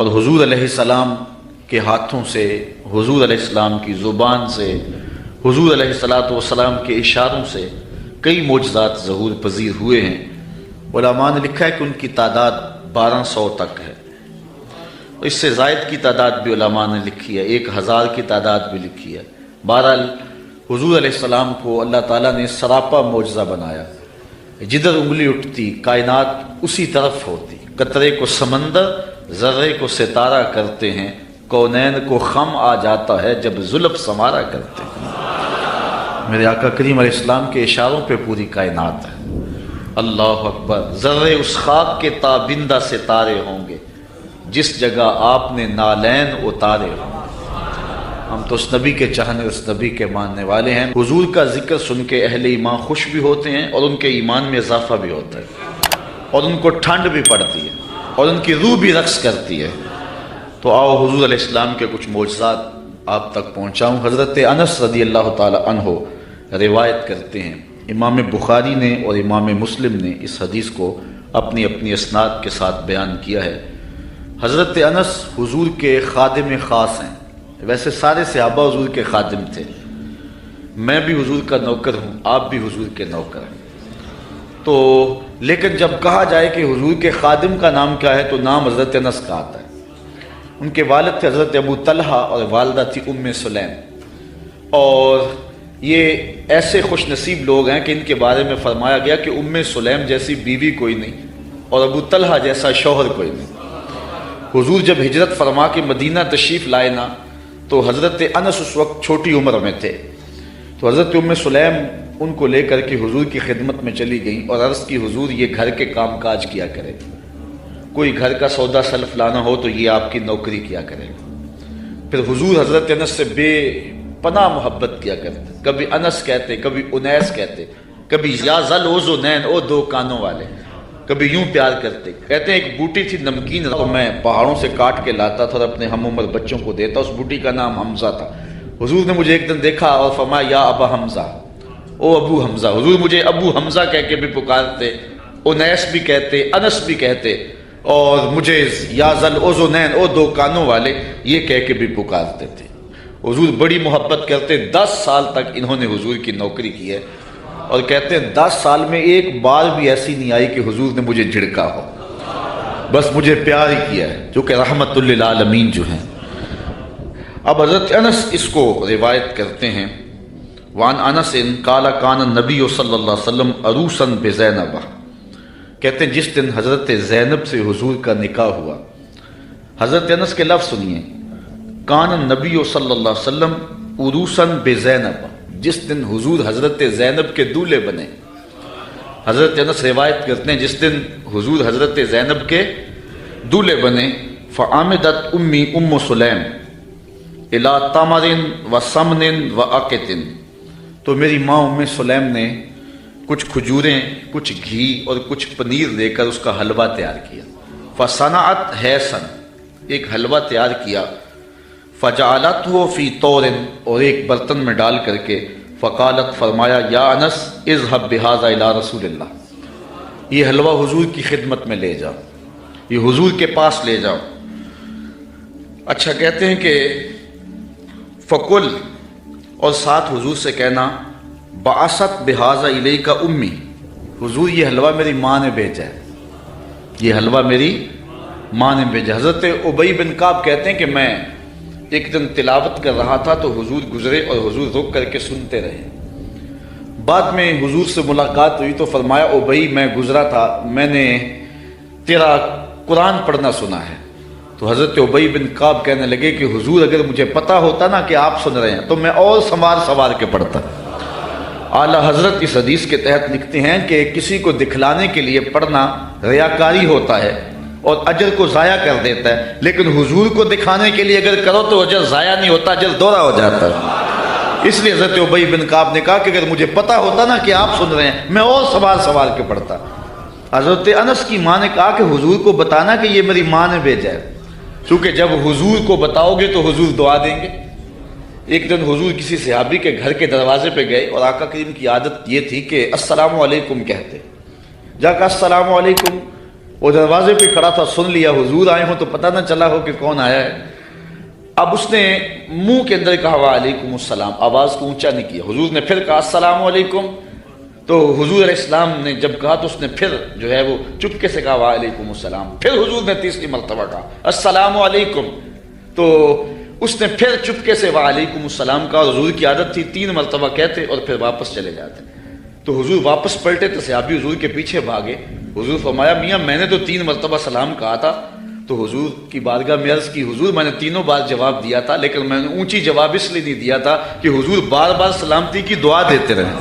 اور حضور علیہ السلام کے ہاتھوں سے، حضور علیہ السلام کی زبان سے، حضور علیہ السلام کے اشاروں سے کئی معجزات ظہور پذیر ہوئے ہیں۔ علماء نے لکھا ہے کہ ان کی تعداد 1200 تک ہے، اس سے زائد کی تعداد بھی علماء نے لکھی ہے، 1000 کی تعداد بھی لکھی ہے۔ بہرحال حضور علیہ السلام کو اللہ تعالیٰ نے سراپا معجزہ بنایا، جدھر انگلی اٹھتی کائنات اسی طرف ہوتی، قطرے کو سمندر، ذرے کو ستارہ کرتے ہیں، کونین کو خم آ جاتا ہے جب زلف سمارا کرتے ہیں۔ میرے آقا کریم علیہ السلام کے اشاروں پہ پوری کائنات ہے۔ اللہ اکبر، ذرے اس خاک کے تابندہ ستارے ہوں گے جس جگہ آپ نے نالین اتارے ہوں گے۔ ہم تو اس نبی کے چاہنے، اس نبی کے ماننے والے ہیں۔ حضور کا ذکر سن کے اہل ایمان خوش بھی ہوتے ہیں اور ان کے ایمان میں اضافہ بھی ہوتا ہے، اور ان کو ٹھنڈ بھی پڑتی ہے اور ان کی روح بھی رقص کرتی ہے۔ تو آؤ حضور علیہ السلام کے کچھ معجزات آپ تک پہنچاؤں۔ حضرت انس رضی اللہ تعالی عنہ روایت کرتے ہیں، امام بخاری نے اور امام مسلم نے اس حدیث کو اپنی اپنی اسناد کے ساتھ بیان کیا ہے۔ حضرت انس حضور کے خادم خاص ہیں، ویسے سارے صحابہ حضور کے خادم تھے، میں بھی حضور کا نوکر ہوں، آپ بھی حضور کے نوکر ہیں، تو لیکن جب کہا جائے کہ حضور کے خادم کا نام کیا ہے تو نام حضرت انس کا آتا ہے۔ ان کے والد تھے حضرت ابو طلحہ اور والدہ تھی ام سلیم، اور یہ ایسے خوش نصیب لوگ ہیں کہ ان کے بارے میں فرمایا گیا کہ ام سلیم جیسی بیوی کوئی نہیں اور ابو طلحہ جیسا شوہر کوئی نہیں۔ حضور جب ہجرت فرما کے مدینہ تشریف لائے نا تو حضرت انس اس وقت چھوٹی عمر میں تھے، تو حضرت ام سلیم ان کو لے کر کے حضور کی خدمت میں چلی گئیں اور عرض کی حضور یہ گھر کے کام کاج کیا کرے، کوئی گھر کا سودا سلف لانا ہو تو یہ آپ کی نوکری کیا کرے۔ پھر حضور حضرت انس سے بے پناہ محبت کیا کرتے، کبھی انس کہتے، کبھی انیس کہتے، کبھی یا ذل اذنین، او دو کانوں والے، کبھی یوں پیار کرتے۔ کہتے ہیں ایک بوٹی تھی نمکین، تو میں پہاڑوں سے کاٹ کے لاتا تھا اور اپنے ہم عمر بچوں کو دیتا، اس بوٹی کا نام حمزہ تھا۔ حضور نے مجھے ایک دن دیکھا اور فرمایا یا ابا حمزہ، او ابو حمزہ۔ حضور مجھے ابو حمزہ کہہ کے بھی پکارتے، انیس بھی کہتے، انس بھی کہتے، اور مجھے یا ذل اذنین، او دو کانوں والے، یہ کہہ کے بھی پکارتے تھے۔ حضور بڑی محبت کرتے، 10 سال تک انہوں نے حضور کی نوکری کی ہے، اور کہتے ہیں 10 سال میں ایک بار بھی ایسی نہیں آئی کہ حضور نے مجھے جھڑکا ہو، بس مجھے پیار ہی کیا ہے، جو کہ رحمت للعالمین جو ہیں۔ اب حضرت انس اس کو روایت کرتے ہیں، وان انس قال کان النبی صلی اللہ علیہ وسلم عروسا بزینب، کہتے ہیں جس دن حضرت زینب سے حضور کا نکاح ہوا، حضرت انس کے لفظ سنیے، کان النبی صلی اللہ علیہ وسلم عروسا بزینب، جس دن حضور حضرت زینب کے دولہے بنے۔ حضرت انس روایت کرتے ہیں جس دن حضور حضرت زینب کے دولہے بنے، فعامدت امی ام سلیم الی تمر و سمن و عقت، تو میری ماں ام سلیم نے کچھ کھجوریں، کچھ گھی اور کچھ پنیر لے کر اس کا حلوہ تیار کیا، فصنعت حیسن، ایک حلوہ تیار کیا، فجعلتہ فی طور، اور ایک برتن میں ڈال کر کے، فقالت، فرمایا، یا انس اذهب بہذا الی رسول اللہ، یہ حلوہ حضور کی خدمت میں لے جاؤ، یہ حضور کے پاس لے جاؤ۔ اچھا کہتے ہیں کہ فقل، اور ساتھ حضور سے کہنا، بعثت بہذا الیک امی، حضور یہ حلوہ میری ماں نے بھیجا ہے، یہ حلوہ میری ماں نے بھیجا۔ حضرت ابی بن کعب کہتے ہیں کہ میں ایک دن تلاوت کر رہا تھا تو حضور گزرے اور حضور رک کر کے سنتے رہے، بعد میں حضور سے ملاقات ہوئی تو فرمایا، ابی میں گزرا تھا، میں نے تیرا قرآن پڑھنا سنا ہے۔ تو حضرت ابی بن کعب کہنے لگے کہ حضور اگر مجھے پتا ہوتا نا کہ آپ سن رہے ہیں تو میں اور سنوار کے پڑھتا۔ اعلیٰ حضرت اس حدیث کے تحت لکھتے ہیں کہ کسی کو دکھلانے کے لیے پڑھنا ریاکاری ہوتا ہے اور اجر کو ضائع کر دیتا ہے، لیکن حضور کو دکھانے کے لیے اگر کرو تو اجر ضائع نہیں ہوتا، اجر دوہرا ہو جاتا ہے۔ اس لیے حضرت ابی بن کعب نے کہا کہ اگر مجھے پتا ہوتا نا کہ آپ سن رہے ہیں میں اور سنوار کے پڑھتا۔ حضرت انس کی ماں نے کہا کہ حضور کو بتانا کہ یہ میری ماں نے بھیجا ہے، کیونکہ جب حضور کو بتاؤ گے تو حضور دعا دیں گے۔ ایک دن حضور کسی صحابی کے گھر کے دروازے پہ گئے اور آقا کریم کی عادت یہ تھی کہ السلام علیکم کہتے، جا کہا السلام علیکم، وہ دروازے پہ کھڑا تھا، سن لیا حضور آئے ہوں تو پتہ نہ چلا ہو کہ کون آیا ہے۔ اب اس نے منہ کے اندر کہا وعلیکم السلام، آواز کو اونچا نہیں کیا۔ حضور نے پھر کہا السلام علیکم، تو حضور علیہ السلام نے جب کہا تو اس نے پھر جو ہے وہ چپکے سے کہا وعلیکم السلام۔ پھر حضور نے تیسری مرتبہ کہا السلام علیکم، تو اس نے پھر چپکے سے وعلیکم السلام کہا۔ حضور کی عادت تھی 3 مرتبہ کہتے اور پھر واپس چلے جاتے۔ تو حضور واپس پلٹے تو صحابی حضور کے پیچھے بھاگے۔ حضور فرمایا میاں میں نے تو 3 مرتبہ سلام کہا تھا۔ تو حضور کی بارگاہ میں عرض کی حضور میں نے تینوں بار جواب دیا تھا، لیکن میں نے اونچی جواب اس لیے نہیں دیا تھا کہ حضور بار بار سلامتی کی دعا دیتے رہیں۔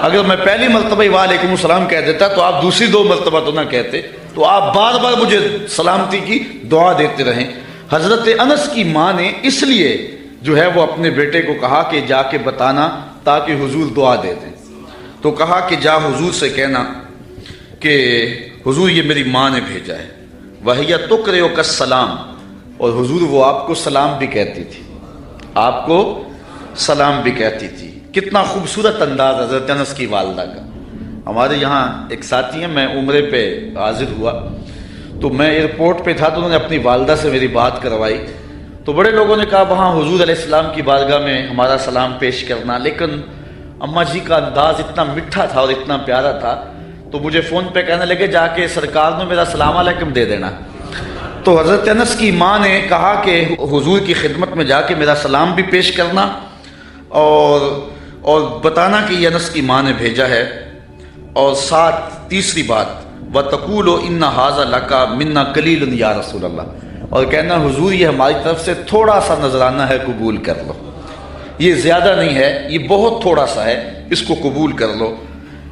اگر میں پہلی مرتبہ ہی وعلیکم السلام کہہ دیتا تو آپ دوسری 2 مرتبہ تو نہ کہتے، تو آپ بار بار مجھے سلامتی کی دعا دیتے رہیں۔ حضرت انس کی ماں نے اس لیے جو ہے وہ اپنے بیٹے کو کہا کہ جا کے بتانا تاکہ حضور دعا دے دیں۔ تو کہا کہ جا حضور سے کہنا کہ حضور یہ میری ماں نے بھیجا ہے، وَهِيَ تُقْرِئُكَ السَّلَامَ، اور حضور وہ آپ کو سلام بھی کہتی تھی، آپ کو سلام بھی کہتی تھی۔ کتنا خوبصورت انداز حضرت انس کی والدہ کا۔ ہمارے یہاں ایک ساتھی ہیں، میں عمرے پہ حاضر ہوا تو میں ایئرپورٹ پہ تھا تو انہوں نے اپنی والدہ سے میری بات کروائی، تو بڑے لوگوں نے کہا وہاں حضور علیہ السلام کی بارگاہ میں ہمارا سلام پیش کرنا، لیکن اماں جی کا انداز اتنا میٹھا تھا اور اتنا پیارا تھا تو مجھے فون پہ کہنے لگے جا کے سرکار نے میرا سلام علیکم دے دینا۔ تو حضرت انس کی ماں نے کہا کہ حضور کی خدمت میں جا کے میرا سلام بھی پیش کرنا اور بتانا کہ یہ انس کی ماں نے بھیجا ہے، اور ساتھ تیسری بات وَتَقُولُ إِنَّ هَذَا لَكَ مِنَّا قَلِيلٌ یا رسول اللہ، اور کہنا حضور یہ ہماری طرف سے تھوڑا سا نذرانہ ہے، قبول کر لو، یہ زیادہ نہیں ہے، یہ بہت تھوڑا سا ہے، اس کو قبول کر لو۔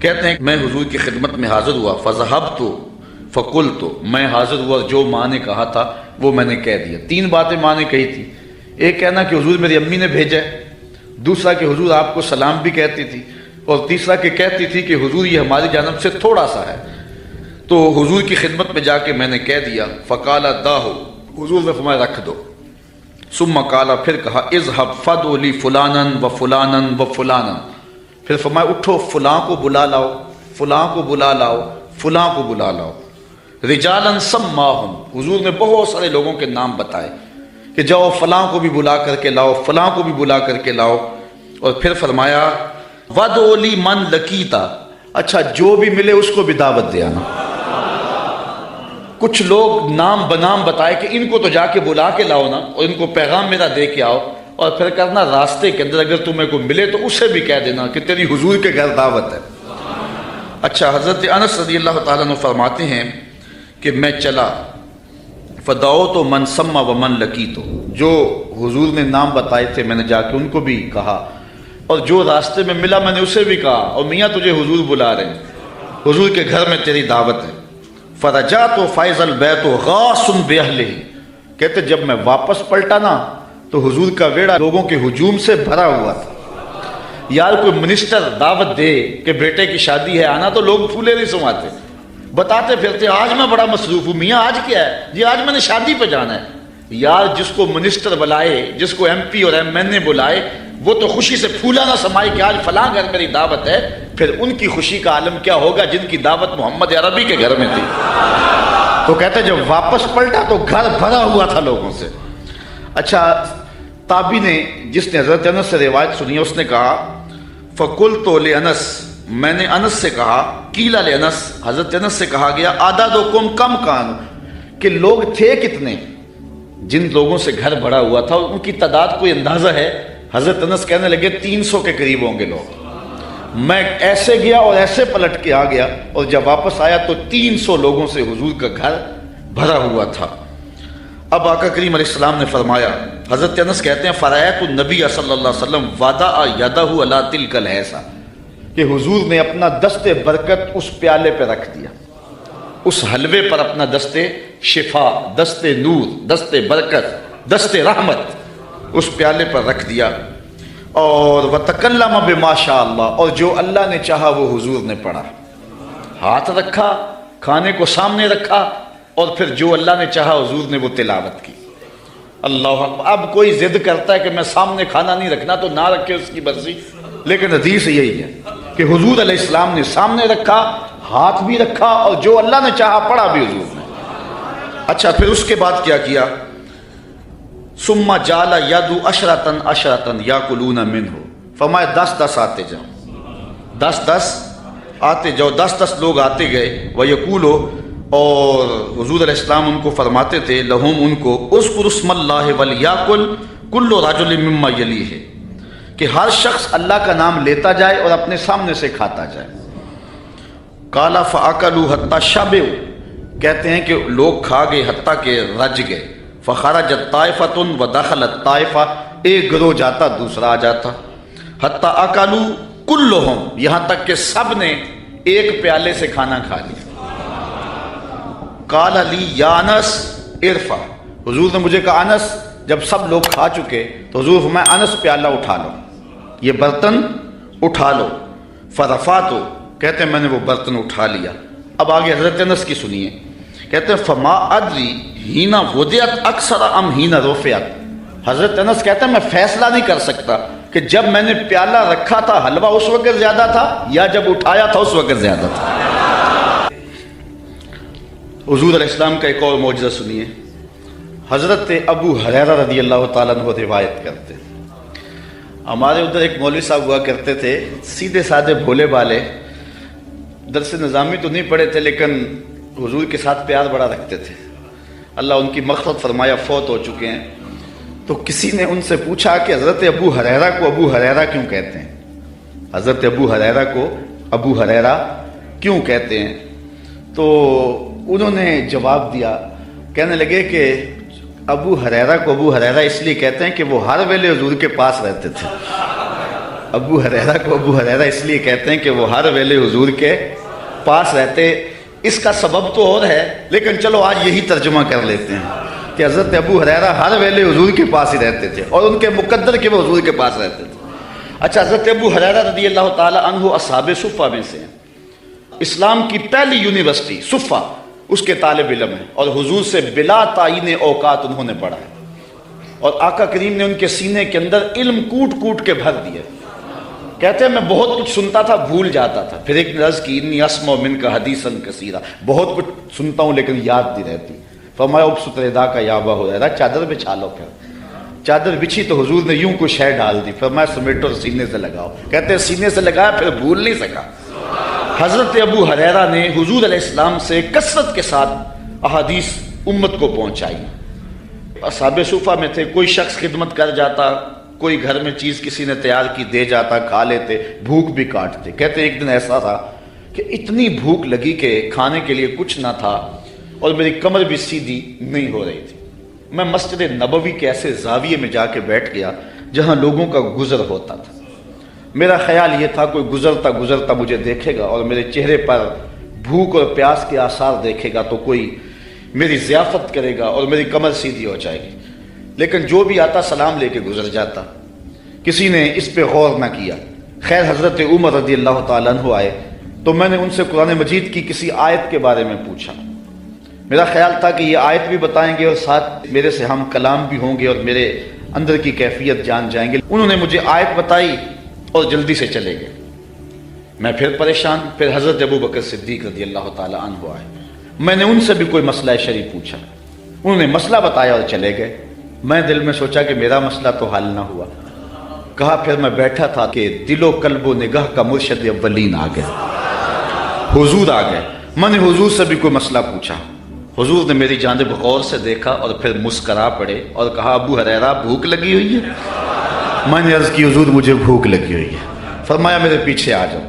کہتے ہیں میں حضور کی خدمت میں حاضر ہوا، فَذَهَبْتُ فَقُلْتُ، میں حاضر ہوا، جو ماں نے کہا تھا وہ میں نے کہہ دیا۔ 3 باتیں ماں نے کہی تھی، ایک کہنا کہ حضور میری امی نے بھیجا ہے، دوسرا کہ حضور آپ کو سلام بھی کہتی تھی، اور تیسرا کہ کہتی تھی کہ حضور یہ ہماری جانب سے تھوڑا سا ہے۔ تو حضور کی خدمت میں جا کے میں نے کہہ دیا، فقال داہو، حضور نے فرمایا رکھ دو، ثم قال، پھر کہا اذهب فدع لی فلانا و فلانا و فلانا، پھر فرمایا اٹھو فلاں کو بلا لاؤ، فلاں کو بلا لاؤ، فلاں کو بلا لاؤ، رجالا سماہم، حضور نے بہت سارے لوگوں کے نام بتائے کہ جاؤ فلاں کو بھی بلا کر کے لاؤ، فلاں کو بھی بلا کر کے لاؤ، اور پھر فرمایا وَدْعُ لِي مَنْ لَقِيتَ، اچھا جو بھی ملے اس کو بھی دعوت دے آنا۔ کچھ لوگ نام بنام بتائے کہ ان کو تو جا کے بلا کے لاؤ نا، اور ان کو پیغام میرا دے کے آؤ، اور پھر کرنا راستے کے اندر اگر تمہیں کو ملے تو اسے بھی کہہ دینا کہ تیری حضور کے گھر دعوت ہے۔ اچھا حضرت انس رضی اللہ تعالیٰ عنہ فرماتے ہیں کہ میں چلا، فدعوت من سما ومن لقیت، جو حضور نے نام بتائے تھے میں نے جا کے ان کو بھی کہا، اور جو راستے میں ملا میں نے اسے بھی کہا، اور میاں تجھے حضور بلا رہے ہیں، حضور کے گھر میں تیری دعوت ہے۔ فرجعت فائز البیت غاص باہلہ، کہتے جب میں واپس پلٹا نا تو حضور کا ویڑا لوگوں کے ہجوم سے بھرا ہوا تھا۔ یار کوئی منسٹر دعوت دے کہ بیٹے کی شادی ہے آنا تو لوگ پھولے نہیں سماتے، بتاتے پھرتے آج میں بڑا مصروف ہوں، میاں آج کیا ہے جی؟ آج میں نے شادی پہ جانا ہے۔ یار جس کو منسٹر بلائے، جس کو MP اور MN بلائے، وہ تو خوشی سے پھولا نہ سمائے کہ آج فلاں گھر میری دعوت ہے، پھر ان کی خوشی کا عالم کیا ہوگا جن کی دعوت محمد عربی کے گھر میں تھی۔ تو کہتے جب واپس پلٹا تو گھر بھرا ہوا تھا لوگوں سے۔ اچھا تابعی نے جس نے حضرت انس سے روایت سنی اس نے کہا فقلت لانس، میں نے انس سے کہا، قیل لانس، حضرت انس سے کہا گیا اعدادکم کم کان، کہ لوگ تھے کتنے، جن لوگوں سے گھر بھرا ہوا تھا ان کی تعداد کوئی اندازہ ہے؟ حضرت انس کہنے لگے 300 کے قریب ہوں گے لوگ۔ میں ایسے گیا اور ایسے پلٹ کے آ گیا، اور جب واپس آیا تو 300 لوگوں سے حضور کا گھر بھرا ہوا تھا۔ اب آقا کریم علیہ السلام نے فرمایا، حضرت انس کہتے ہیں فرأیت النبی صلی اللہ علیہ وسلم وضع یدہ علی تلک الحیضہ، کہ حضور نے اپنا دست برکت اس پیالے پہ رکھ دیا، اس حلوے پر اپنا دست شفا، دست نور، دست برکت، دست رحمت اس پیالے پر رکھ دیا، اور وتکلم بما شاء اللہ، اور جو اللہ نے چاہا وہ حضور نے پڑھا، ہاتھ رکھا، کھانے کو سامنے رکھا، اور پھر جو اللہ نے چاہا حضور نے وہ تلاوت کی۔ اللہ اکبر۔ اب کوئی ضد کرتا ہے کہ میں سامنے کھانا نہیں رکھنا تو نہ رکھے، اس کی مرضی، لیکن حدیث یہی ہے کہ حضور علیہ السلام نے سامنے رکھا، ہاتھ بھی رکھا اور جو اللہ نے چاہا پڑھا بھی حضور نے۔ اچھا پھر اس کے بعد کیا کیا؟ ثم جعل یدعو عشرۃ عشرۃ یاکلون منہ، فرمایا 10 آتے جاؤ، 10 آتے جاؤ، 10 لوگ آتے گئے۔ وَيَقُولُ، اور حضور علیہ السلام ان کو فرماتے تھے، لہم ان کو، اذکر اسم اللہ ولیاکل کل رجل مما یلیہ، کہ ہر شخص اللہ کا نام لیتا جائے اور اپنے سامنے سے کھاتا جائے۔ قال فاکلوا حتی شبعوا، کہتے ہیں کہ لوگ کھا گئے حتیٰ کہ رج گئے۔ فخرجت طائفۃ ودخلت طائفہ، ایک گروہ جاتا دوسرا آ جاتا۔ حتی اکلوا کلہم، یہاں تک کہ سب نے ایک پیالے سے کھانا کھا لیا۔ قال لی یا انس ارفع، حضور نے مجھے کہا انس، جب سب لوگ کھا چکے تو حضور فرمایا انس پیالہ اٹھا لو، یہ برتن اٹھا لو۔ فرفعت، کہتے ہیں میں نے وہ برتن اٹھا لیا۔ اب آگے حضرت انس کی سنیے، کہتے ہیں فما ادری ہینا وضعت اکثر ام ہینا رفعت، حضرت انس کہتے ہیں میں فیصلہ نہیں کر سکتا کہ جب میں نے پیالہ رکھا تھا حلوہ اس وقت زیادہ تھا یا جب اٹھایا تھا اس وقت زیادہ تھا۔ حضور علیہ السلام کا ایک اور معجزہ سنیے۔ حضرت ابو ہریرہ رضی اللہ تعالیٰ عنہ روایت کرتے ہیں، ہمارے ادھر ایک مولوی صاحب ہوا کرتے تھے، سیدھے سادھے بھولے بالے، درس نظامی تو نہیں پڑھے تھے لیکن حضور کے ساتھ پیار بڑا رکھتے تھے، اللہ ان کی مغفرت فرمایا، فوت ہو چکے ہیں۔ تو کسی نے ان سے پوچھا کہ حضرت ابو ہریرہ کو ابو ہریرہ کیوں کہتے ہیں؟ حضرت ابو ہریرہ کو ابو ہریرہ کیوں کہتے ہیں؟ تو انہوں نے جواب دیا، کہنے لگے کہ ابو ہریرہ کو ابو ہریرہ اس لیے کہتے ہیں کہ وہ ہر ویلے حضور کے پاس رہتے تھے۔ ابو ہریرہ کو ابو ہریرہ اس لیے کہتے ہیں کہ وہ ہر ویلے حضور کے پاس رہتے۔ اس کا سبب تو اور ہے لیکن چلو آج یہی ترجمہ کر لیتے ہیں کہ حضرت ابو ہریرہ ہر ویلے حضور کے پاس ہی رہتے تھے اور ان کے مقدر کے وہ حضور کے پاس رہتے تھے۔ اچھا، حضرت ابو ہریرہ رضی اللہ تعالی عنہ اصحاب صفہ میں سے ہیں، اسلام کی پہلی یونیورسٹی صفہ اس کے طالب علم ہیں، اور حضور سے بلا تعین اوقات انہوں نے پڑھا ہے، اور آقا کریم نے ان کے سینے کے اندر علم کوٹ کوٹ کے بھر دیے۔ کہتے ہیں میں بہت کچھ سنتا تھا بھول جاتا تھا، پھر ایک نے عرض کی انی اسمع منک حدیثا کثیرا، بہت کچھ سنتا ہوں لیکن یاد نہیں رہتی۔ فرمایا ابسط ردا کا یا ابا ہریرہ، چادر بچھا لو۔ پھر چادر بچھی تو حضور نے یوں کو شے ڈال دی، فرمایا سمیٹو سینے سے لگاؤ۔ کہتے ہیں سینے سے لگایا پھر بھول نہیں سکا۔ حضرت ابو ہریرہ نے حضور علیہ السلام سے کثرت کے ساتھ احادیث امت کو پہنچائی۔ اصحاب صفہ میں تھے، کوئی شخص خدمت کر جاتا، کوئی گھر میں چیز کسی نے تیار کی دے جاتا، کھا لیتے، بھوک بھی کاٹتے۔ کہتے ایک دن ایسا تھا کہ اتنی بھوک لگی کہ کھانے کے لیے کچھ نہ تھا اور میری کمر بھی سیدھی نہیں ہو رہی تھی۔ میں مسجد نبوی کے ایسے زاویے میں جا کے بیٹھ گیا جہاں لوگوں کا گزر ہوتا تھا۔ میرا خیال یہ تھا کوئی گزرتا گزرتا مجھے دیکھے گا اور میرے چہرے پر بھوک اور پیاس کے آثار دیکھے گا تو کوئی میری ضیافت کرے گا اور میری کمر سیدھی ہو جائے گی، لیکن جو بھی آتا سلام لے کے گزر جاتا، کسی نے اس پہ غور نہ کیا۔ خیر حضرت عمر رضی اللہ تعالیٰ عنہ آئے تو میں نے ان سے قرآن مجید کی کسی آیت کے بارے میں پوچھا۔ میرا خیال تھا کہ یہ آیت بھی بتائیں گے اور ساتھ میرے سے ہم کلام بھی ہوں گے اور میرے اندر کی کیفیت جان جائیں گے۔ انہوں نے مجھے آیت بتائی اور جلدی سے چلے گئے۔ میں پھر پریشان، پھر حضرت ابوبکر صدیق رضی اللہ تعالیٰ عنہ آئے، میں نے ان سے بھی کوئی مسئلہ شرعی پوچھا، انہوں نے مسئلہ بتایا اور چلے گئے۔ میں دل میں سوچا کہ میرا مسئلہ تو حل نہ ہوا۔ کہا پھر میں بیٹھا تھا کہ دل و قلب و نگاہ کا مرشد اولین آ گئے، حضور آ گئے۔ میں نے حضور سے بھی کوئی مسئلہ پوچھا، حضور نے میری جانب غور سے دیکھا اور پھر مسکرا پڑے اور کہا ابو ہریرہ بھوک لگی ہوئی ہے؟ میں نے عرض کی حضور مجھے بھوک لگی ہوئی ہے۔ فرمایا میرے پیچھے آ جاؤ۔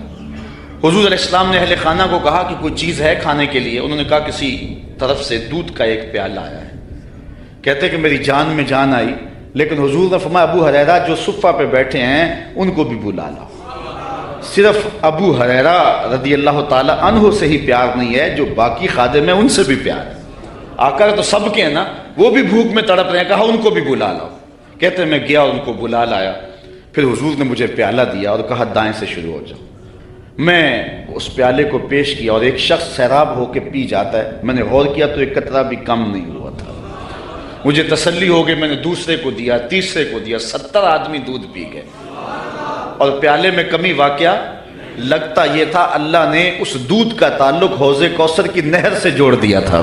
حضور علیہ السلام نے اہل خانہ کو کہا کہ کوئی چیز ہے کھانے کے لیے؟ انہوں نے کہا کسی طرف سے دودھ کا ایک پیالہ آیا ہے۔ کہتے کہ میری جان میں جان آئی، لیکن حضور نے فرمایا ابو ہریرہ جو صفہ پہ بیٹھے ہیں ان کو بھی بلا لاؤ۔ صرف ابو ہریرہ رضی اللہ تعالی عنہ سے ہی پیار نہیں ہے، جو باقی خادم ہیں ان سے بھی پیار ہے۔ آقا تو سب کے ہیں نا، وہ بھی بھوک میں تڑپ رہے ہیں، کہا ان کو بھی بلا لاؤ۔ کہتے میں گیا ان کو بلا لایا، پھر حضور نے مجھے پیالہ دیا اور کہا دائیں سے شروع ہو جاؤ۔ میں اس پیالے کو پیش کیا اور ایک شخص سیراب ہو کے پی جاتا ہے، میں نے غور کیا تو ایک قطرہ بھی کم نہیں ہوا تھا۔ مجھے تسلی ہو گئی، میں نے دوسرے کو دیا، تیسرے کو دیا، 70 آدمی دودھ پی گئے اور پیالے میں کمی واقعہ لگتا یہ تھا اللہ نے اس دودھ کا تعلق حوض کوثر کی نہر سے جوڑ دیا تھا۔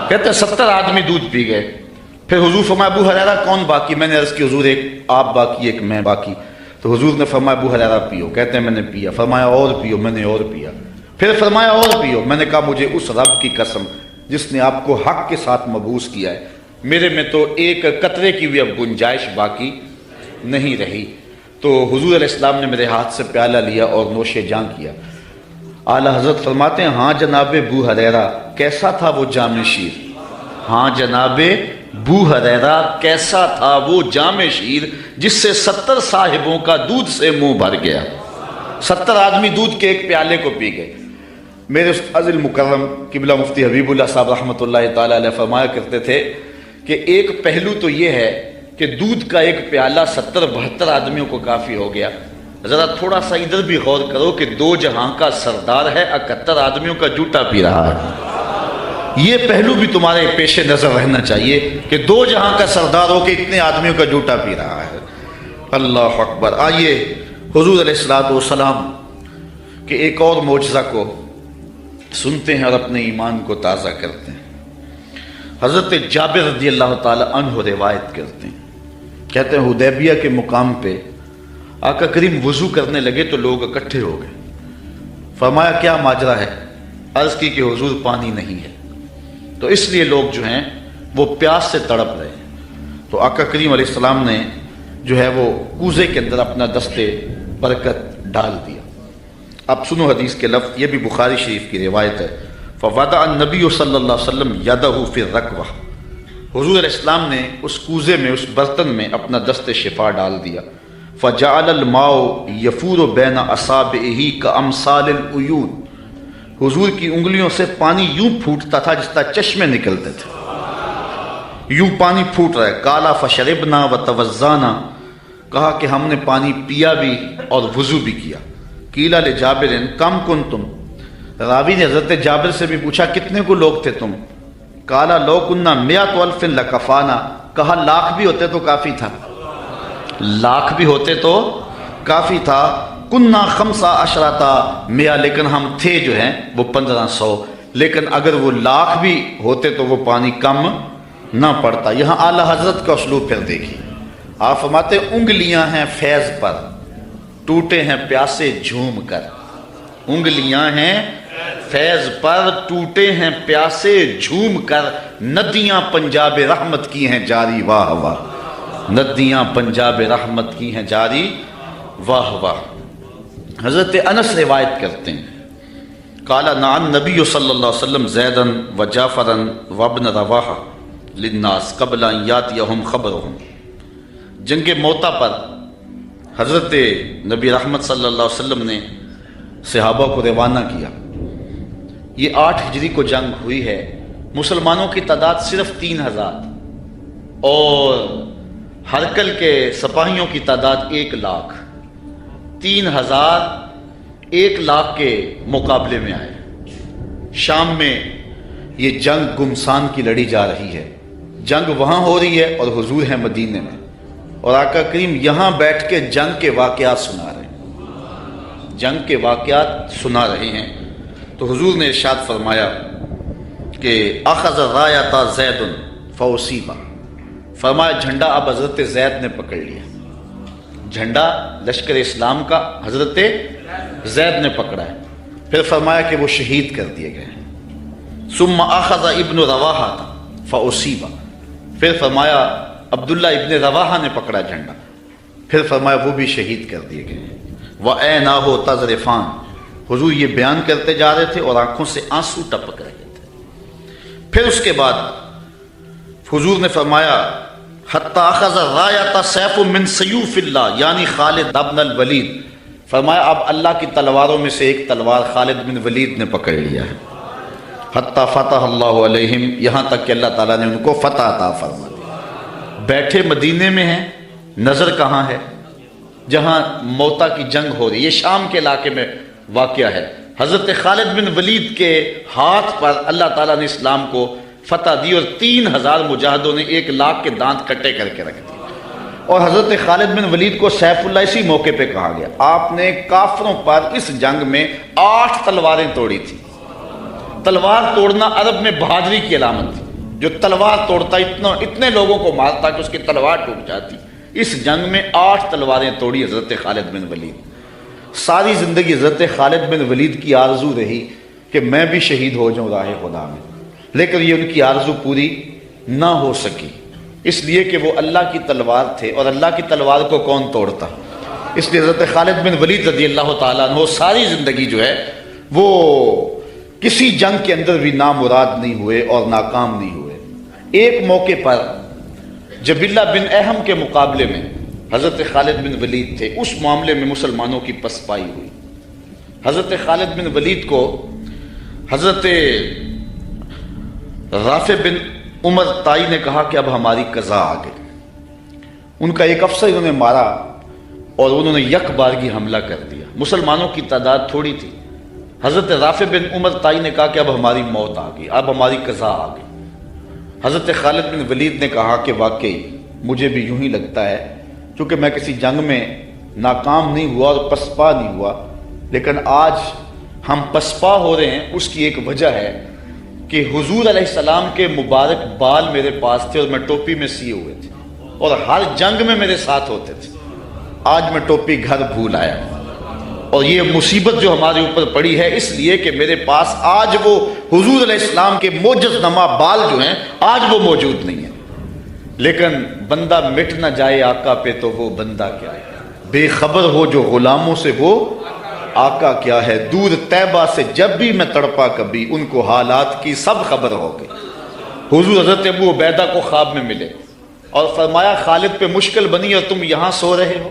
کہتے ہیں 70 آدمی دودھ پی گئے۔ پھر حضور فرمایا ابو ہریرہ کون باقی؟ میں نے عرض کی حضور ایک آپ باقی ایک میں باقی۔ تو حضور نے فرمایا ابو ہریرہ پیو۔ کہتے ہیں میں نے پیا۔ فرمایا اور پیو۔ میں نے اور پیا۔ پھر فرمایا اور پیو۔ میں نے کہا مجھے اس رب کی قسم جس نے آپ کو حق کے ساتھ مبعوث کیا ہے، میرے میں تو ایک قطرے کی بھی اب گنجائش باقی نہیں رہی۔ تو حضور علیہ السلام نے میرے ہاتھ سے پیالہ لیا اور نوش جاں کیا۔ اعلیٰ حضرت فرماتے ہیں ہاں جناب ابو ہریرہ کیسا تھا وہ جام شیر؟ ہاں جناب ابو ہریرہ کیسا تھا وہ جام شیر جس سے 70 صاحبوں کا دودھ سے منہ بھر گیا۔ 70 آدمی دودھ کے ایک پیالے کو پی گئے۔ میرے استاذ المکرم قبلہ مفتی حبیب اللہ صاحب رحمۃ اللہ تعالی علیہ فرمایا کرتے تھے کہ ایک پہلو تو یہ ہے کہ دودھ کا ایک پیالہ 70-72 آدمیوں کو کافی ہو گیا۔ ذرا تھوڑا سا ادھر بھی غور کرو کہ 2 جہاں کا سردار ہے 71 آدمیوں کا جوٹا پی رہا ہے۔ یہ پہلو بھی تمہارے پیش نظر رہنا چاہیے کہ 2 جہاں کا سردار ہو کہ اتنے آدمیوں کا جوٹا پی رہا ہے۔ اللہ اکبر۔ آئیے حضور علیہ السلام کے ایک اور معجزہ کو سنتے ہیں اور اپنے ایمان کو تازہ کرتے ہیں۔ حضرت جابر رضی اللہ تعالی عنہ روایت کرتے ہیں، کہتے ہیں حدیبیہ کے مقام پہ آقا کریم وضو کرنے لگے تو لوگ اکٹھے ہو گئے۔ فرمایا کیا ماجرا ہے؟ عرض کی کہ حضور پانی نہیں ہے، تو اس لیے لوگ جو ہیں وہ پیاس سے تڑپ رہے ہیں۔ تو آقا کریم علیہ السلام نے جو ہے وہ کوزے کے اندر اپنا دستے برکت ڈال دیا۔ اب سنو حدیث کے لفظ، یہ بھی بخاری شریف کی روایت ہے۔ فوضع النبی صلی اللہ علیہ وسلم یدہ فی الرکوہ، حضور علیہ السلام نے اس کوزے میں اس برتن میں اپنا دست شفا ڈال دیا۔ فجعل الماء یفور بین اصابعہ کامثال العیون، حضور کی انگلیوں سے پانی یوں پھوٹتا تھا جس طرح چشمے نکلتے تھے، یوں پانی پھوٹ رہا ہے۔ قال فشربنا وتوضانا، کہا کہ ہم نے پانی پیا بھی اور وضو بھی کیا۔ قیل لجابر کم کنتم، راوی نے حضرت جابر سے بھی پوچھا کتنے کو لوگ تھے تم؟ قال لو کنا 100 الف لکفانا، کہا لاکھ بھی ہوتے تو کافی تھا، لاکھ بھی ہوتے تو کافی تھا۔ کنا 15 100، لیکن ہم تھے جو ہیں وہ 1500، لیکن اگر وہ لاکھ بھی ہوتے تو وہ پانی کم نہ پڑتا۔ یہاں اعلیٰ حضرت کا اسلوب پھر دیکھیے، آپ فرماتے انگلیاں ہیں فیض پر، ٹوٹے ہیں پیاسے جھوم کر۔ انگلیاں ہیں فیض پر، ٹوٹے ہیں پیاسے جھوم کر، ندیاں پنجاب رحمت کی ہیں جاری واہ واہ، ندیاں پنجاب رحمت کی ہیں جاری واہ واہ۔ حضرت انس روایت کرتے ہیں، قال نعن نبی صلی اللہ علیہ وسلم زیدن و جعفرن و ابن رواحہ للناس قبل ان یاتیہم خبرہم، جنگ موتا پر حضرت نبی رحمت صلی اللہ علیہ وسلم نے صحابہ کو روانہ کیا۔ یہ 8 ہجری کو جنگ ہوئی ہے، مسلمانوں کی تعداد صرف 3000 اور ہرکل کے سپاہیوں کی تعداد 1 لاکھ۔ 3000 1 لاکھ کے مقابلے میں آئے۔ شام میں یہ جنگ گمسان کی لڑی جا رہی ہے، جنگ وہاں ہو رہی ہے اور حضور ہیں مدینے میں، اور آقا کریم یہاں بیٹھ کے جنگ کے واقعات سنا رہے ہیں، جنگ کے واقعات سنا رہے ہیں۔ تو حضور نے ارشاد فرمایا کہ اخذ رایۃ زید فاصیب، فرمایا جھنڈا اب حضرت زید نے پکڑ لیا، جھنڈا لشکر اسلام کا حضرت زید نے پکڑا ہے۔ پھر فرمایا کہ وہ شہید کر دیے گئے ہیں۔ ثم اخذ ابن رواحہ فاصیب، پھر فرمایا عبداللہ ابن رواحہ نے پکڑا جھنڈا، پھر فرمایا وہ بھی شہید کر دیے گئے ہیں۔ وَعَيْنَاهُ تَذْرِفَانِ، حضور یہ بیان کرتے جا رہے تھے اور آنکھوں سے آنسو ٹپک رہے تھے۔ پھر اس کے بعد حضور نے فرمایا حَتَّى أَخَذَ الرَّايَةَ سَيْفٌ مِّن سَيُوفِ اللَّهِ، یعنی خالد ابن الولید، فرمایا اب اللہ کی تلواروں میں سے ایک تلوار خالد بن ولید نے پکڑ لیا ہے۔ حَتَّى فَتَحَ اللَّهُ عَلَيْهِمْ، یہاں تک کہ اللہ تعالیٰ نے ان کو فتح عطا فرما دی۔ بیٹھے مدینے میں ہیں، نظر کہاں ہے؟ جہاں موتا کی جنگ ہو رہی ہے، یہ شام کے علاقے میں واقعہ ہے۔ حضرت خالد بن ولید کے ہاتھ پر اللہ تعالیٰ نے اسلام کو فتح دی اور 3000 مجاہدوں نے 1 لاکھ کے دانت کٹے کر کے رکھ دیے۔ اور حضرت خالد بن ولید کو سیف اللہ اسی موقع پہ کہا گیا. آپ نے کافروں پر اس جنگ میں 8 تلواریں توڑی تھی. تلوار توڑنا عرب میں بہادری کی علامت تھی. جو تلوار توڑتا اتنے لوگوں کو مارتا کہ اس کی تلوار ٹوٹ جاتی. اس جنگ میں 8 تلواریں توڑی حضرت خالد بن ولید. ساری زندگی حضرت خالد بن ولید کی آرزو رہی کہ میں بھی شہید ہو جاؤں راہ خدا میں، لیکن یہ ان کی آرزو پوری نہ ہو سکی، اس لیے کہ وہ اللہ کی تلوار تھے، اور اللہ کی تلوار کو کون توڑتا. اس لیے حضرت خالد بن ولید رضی اللہ تعالیٰ عنہ ساری زندگی جو ہے وہ کسی جنگ کے اندر بھی نامراد نہیں ہوئے اور ناکام نہیں ہوئے. ایک موقع پر جبلہ بن احم کے مقابلے میں حضرت خالد بن ولید تھے. اس معاملے میں مسلمانوں کی پسپائی ہوئی. حضرت خالد بن ولید کو حضرت رافع بن عمر تائی نے کہا کہ اب ہماری قضا آ گئی. ان کا ایک افسر انہوں نے مارا اور انہوں نے یک بارگی حملہ کر دیا. مسلمانوں کی تعداد تھوڑی تھی. حضرت رافع بن عمر تائی نے کہا کہ اب ہماری موت آ گئی، اب ہماری قضا آ گئی. حضرت خالد بن ولید نے کہا کہ واقعی مجھے بھی یوں ہی لگتا ہے، چونکہ میں کسی جنگ میں ناکام نہیں ہوا اور پسپا نہیں ہوا، لیکن آج ہم پسپا ہو رہے ہیں. اس کی ایک وجہ ہے کہ حضور علیہ السلام کے مبارک بال میرے پاس تھے اور میں ٹوپی میں سیے ہوئے تھے اور ہر جنگ میں میرے ساتھ ہوتے تھے. آج میں ٹوپی گھر بھول آیا اور یہ مصیبت جو ہمارے اوپر پڑی ہے اس لیے کہ میرے پاس آج وہ حضور علیہ السلام کے معجز نما بال جو ہیں آج وہ موجود نہیں ہیں. لیکن بندہ مٹ نہ جائے آقا پہ تو وہ بندہ کیا ہے. بے خبر ہو جو غلاموں سے وہ آقا کیا ہے. دور طیبہ سے جب بھی میں تڑپا کبھی ان کو حالات کی سب خبر ہو گئی. حضور حضرت ابو عبیدہ کو خواب میں ملے اور فرمایا خالد پہ مشکل بنی اور تم یہاں سو رہے ہو.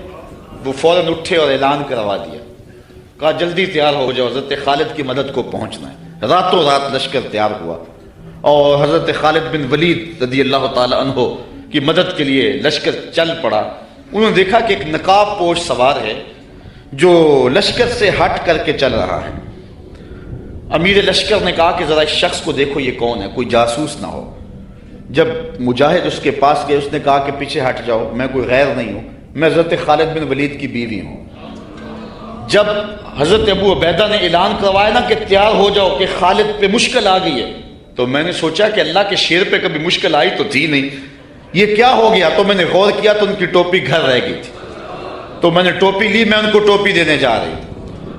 وہ فوراً اٹھے اور اعلان کروا دیا، کہا جلدی تیار ہو جاؤ، حضرت خالد کی مدد کو پہنچنا ہے. راتوں رات لشکر تیار ہوا اور حضرت خالد بن ولید رضی اللہ تعالی عنہ کی مدد کے لیے لشکر چل پڑا. انہوں نے دیکھا کہ ایک نقاب پوش سوار ہے جو لشکر سے ہٹ کر کے چل رہا ہے. امیر لشکر نے کہا کہ ذرا اس شخص کو دیکھو یہ کون ہے، کوئی جاسوس نہ ہو. جب مجاہد اس کے پاس گئے اس نے کہا کہ پیچھے ہٹ جاؤ، میں کوئی غیر نہیں ہوں، میں حضرت خالد بن ولید کی بیوی ہوں. جب حضرت ابو عبیدہ نے اعلان کروایا نا کہ تیار ہو جاؤ کہ خالد پہ مشکل آ گئی ہے، تو میں نے سوچا کہ اللہ کے شیر پہ کبھی مشکل آئی تو تھی نہیں، یہ کیا ہو گیا. تو میں نے غور کیا تو ان کی ٹوپی گھر رہ گئی تھی. تو میں نے ٹوپی لی، میں ان کو ٹوپی دینے جا رہی.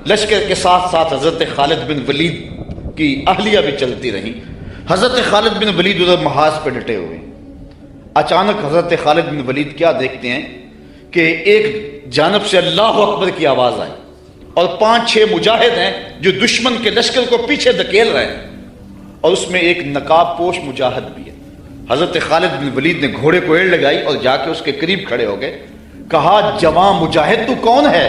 لشکر کے ساتھ ساتھ حضرت خالد بن ولید کی اہلیہ بھی چلتی رہی. حضرت خالد بن ولید ادھر محاذ پہ ڈٹے ہوئے. اچانک حضرت خالد بن ولید کیا دیکھتے ہیں کہ ایک جانب سے اللہ اکبر کی آواز آئی اور 5-6 مجاہد ہیں جو دشمن کے لشکر کو پیچھے دھکیل رہے ہیں اور اس میں ایک نقاب پوش مجاہد بھی ہے. حضرت خالد بن ولید نے گھوڑے کو ایڑ لگائی اور جا کے اس کے قریب کھڑے ہو گئے. کہا جوان مجاہد تو کون ہے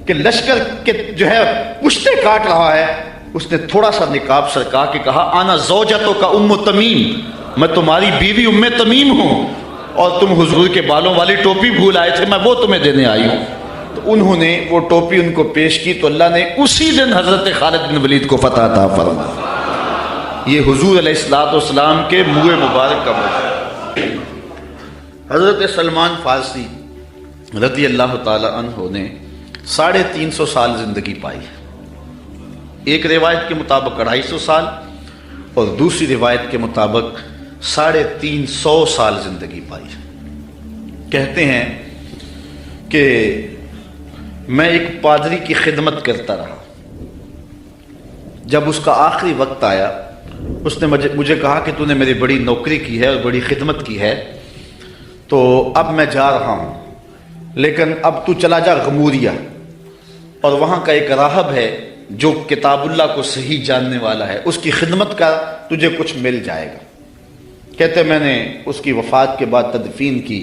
کہ لشکر کے جو ہے پشتے کاٹ رہا ہے. اس نے تھوڑا سا نقاب سرکا کے کہا آنا زوجتو کا ام تمیم، میں تمہاری بیوی ام تمیم ہوں اور تم حضور کے بالوں والی ٹوپی بھول آئے تھے، میں وہ تمہیں دینے آئی ہوں. تو انہوں نے وہ ٹوپی ان کو پیش کی تو اللہ نے اسی دن حضرت خالد بن ولید کو فتح عطا فرمایا. یہ حضور علیہ السلام کے منہ مبارک کا موقع. حضرت سلمان فارسی رضی اللہ تعالی عنہ نے 350 سال زندگی پائی. ایک روایت کے مطابق 250 سال اور دوسری روایت کے مطابق 350 سال زندگی پائی. کہتے ہیں کہ میں ایک پادری کی خدمت کرتا رہا. جب اس کا آخری وقت آیا اس نے مجھے کہا کہ تو نے میری بڑی نوکری کی ہے اور بڑی خدمت کی ہے، تو اب میں جا رہا ہوں، لیکن اب تو چلا جا غموریہ اور وہاں کا ایک راہب ہے جو کتاب اللہ کو صحیح جاننے والا ہے، اس کی خدمت کا تجھے کچھ مل جائے گا. کہتے میں نے اس کی وفات کے بعد تدفین کی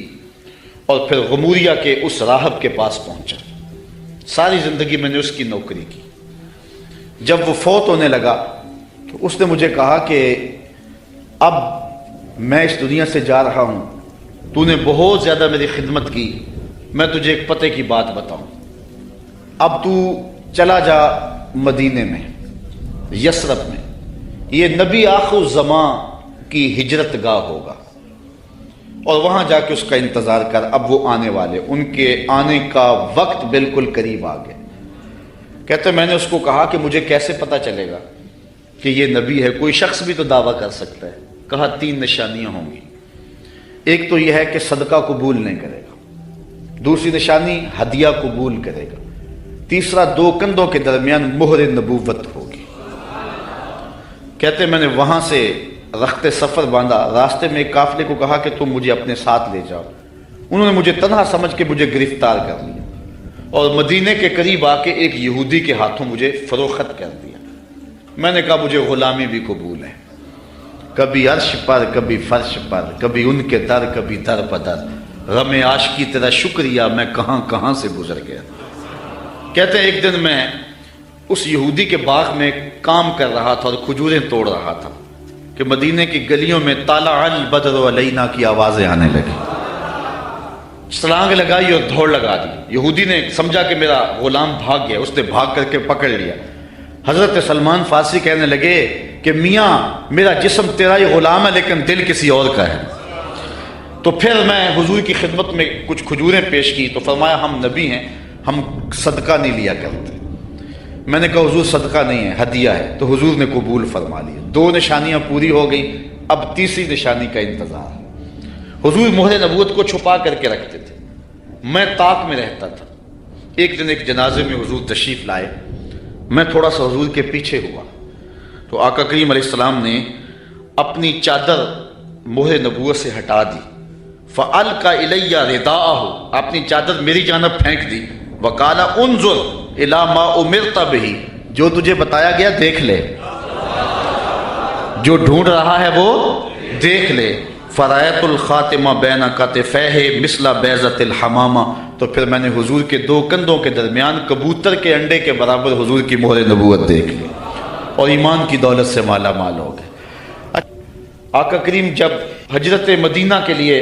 اور پھر غموریہ کے اس راہب کے پاس پہنچا. ساری زندگی میں نے اس کی نوکری کی. جب وہ فوت ہونے لگا تو اس نے مجھے کہا کہ اب میں اس دنیا سے جا رہا ہوں، تو نے بہت زیادہ میری خدمت کی، میں تجھے ایک پتے کی بات بتاؤں. اب تو چلا جا مدینے میں، یثرب میں، یہ نبی آخر الزمان کی ہجرت گاہ ہوگا اور وہاں جا کے اس کا انتظار کر، اب وہ آنے والے، ان کے آنے کا وقت بالکل قریب آ گیا۔ کہتے میں نے اس کو کہا کہ مجھے کیسے پتہ چلے گا کہ یہ نبی ہے؟ کوئی شخص بھی تو دعویٰ کر سکتا ہے۔ کہا 3 نشانیاں ہوں گی۔ ایک تو یہ ہے کہ صدقہ قبول نہیں کرے گا، دوسری نشانی ہدیہ قبول کرے گا، تیسرا 2 کندھوں کے درمیان مہر نبوت ہوگی۔ کہتے میں نے وہاں سے رخت سفر باندھا، راستے میں ایک قافلے کو کہا کہ تم مجھے اپنے ساتھ لے جاؤ۔ انہوں نے مجھے تنہا سمجھ کے مجھے گرفتار کر لیا اور مدینے کے قریب آ کے ایک یہودی کے ہاتھوں مجھے فروخت کر دیا۔ میں نے کہا مجھے غلامی بھی قبول ہے، کبھی عرش پر کبھی فرش پر، کبھی ان کے در کبھی در بدر، غم عاشقی تیرا شکریہ میں کہاں کہاں سے گزر گیا۔ کہتے ہیں ایک دن میں اس یہودی کے باغ میں کام کر رہا تھا اور کھجوریں توڑ رہا تھا کہ مدینے کی گلیوں میں طلع البدر علینا کی آوازیں آنے لگی۔ چھلانگ لگائی اور دوڑ لگا دی۔ یہودی نے سمجھا کہ میرا غلام بھاگ گیا، اس نے بھاگ کر کے پکڑ لیا۔ حضرت سلمان فارسی کہنے لگے کہ میاں میرا جسم تیرا ہی غلام ہے لیکن دل کسی اور کا ہے۔ تو پھر میں حضور کی خدمت میں کچھ کھجوریں پیش کی تو فرمایا ہم نبی ہیں، ہم صدقہ نہیں لیا کرتے۔ میں نے کہا حضور صدقہ نہیں ہے، ہدیہ ہے، تو حضور نے قبول فرما لیا۔ 2 نشانیاں پوری ہو گئیں، اب تیسری نشانی کا انتظار ہے۔ حضور مہر نبوت کو چھپا کر کے رکھتے تھے، میں طاق میں رہتا تھا۔ ایک دن ایک جنازے میں حضور تشریف لائے، میں تھوڑا سا حضور کے پیچھے ہوا تو آقا کریم علیہ السلام نے اپنی چادر مہر نبوت سے ہٹا دی۔ فَأَلْقَى إِلَيَّ رِدَاءَهُ، اپنی چادر میری جانب پھینک دی۔ وَقَالَ انظر إِلَى مَا أُمِرْتَ بِهِ، جو تجھے بتایا گیا دیکھ لے، جو ڈھونڈ رہا ہے وہ دیکھ لے۔ فَرَأَيْتُ الْخَاتِمَ بَيْنَ كَتِفَيْهِ مِثْلَ بَيْضَةِ الْحَمَامَةِ، تو پھر میں نے حضور کے 2 کندھوں کے درمیان کبوتر کے انڈے کے برابر حضور کی مہر نبوت دیکھ لی اور ایمان کی دولت سے مالا مال ہو گئے۔ آقا کریم جب ہجرت مدینہ کے لیے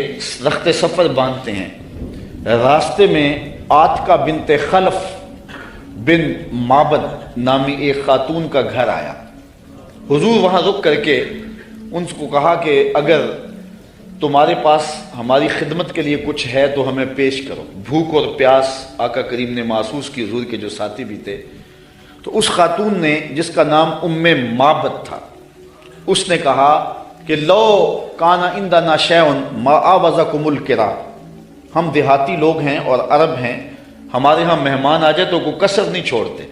رخت سفر باندھتے ہیں، راستے میں آتکا بنت خلف بن معبد نامی ایک خاتون کا گھر آیا۔ حضور وہاں رک کر کے ان کو کہا کہ اگر تمہارے پاس ہماری خدمت کے لیے کچھ ہے تو ہمیں پیش کرو۔ بھوک اور پیاس آقا کریم نے محسوس کی، حضور کے جو ساتھی بھی تھے۔ تو اس خاتون نے جس کا نام معبد تھا، اس نے کہا کہ لو کان عندنا شیء ما آوزکم الکرام، ہم دیہاتی لوگ ہیں اور عرب ہیں، ہمارے ہاں مہمان آ جائے تو کوئی کسر نہیں چھوڑتے،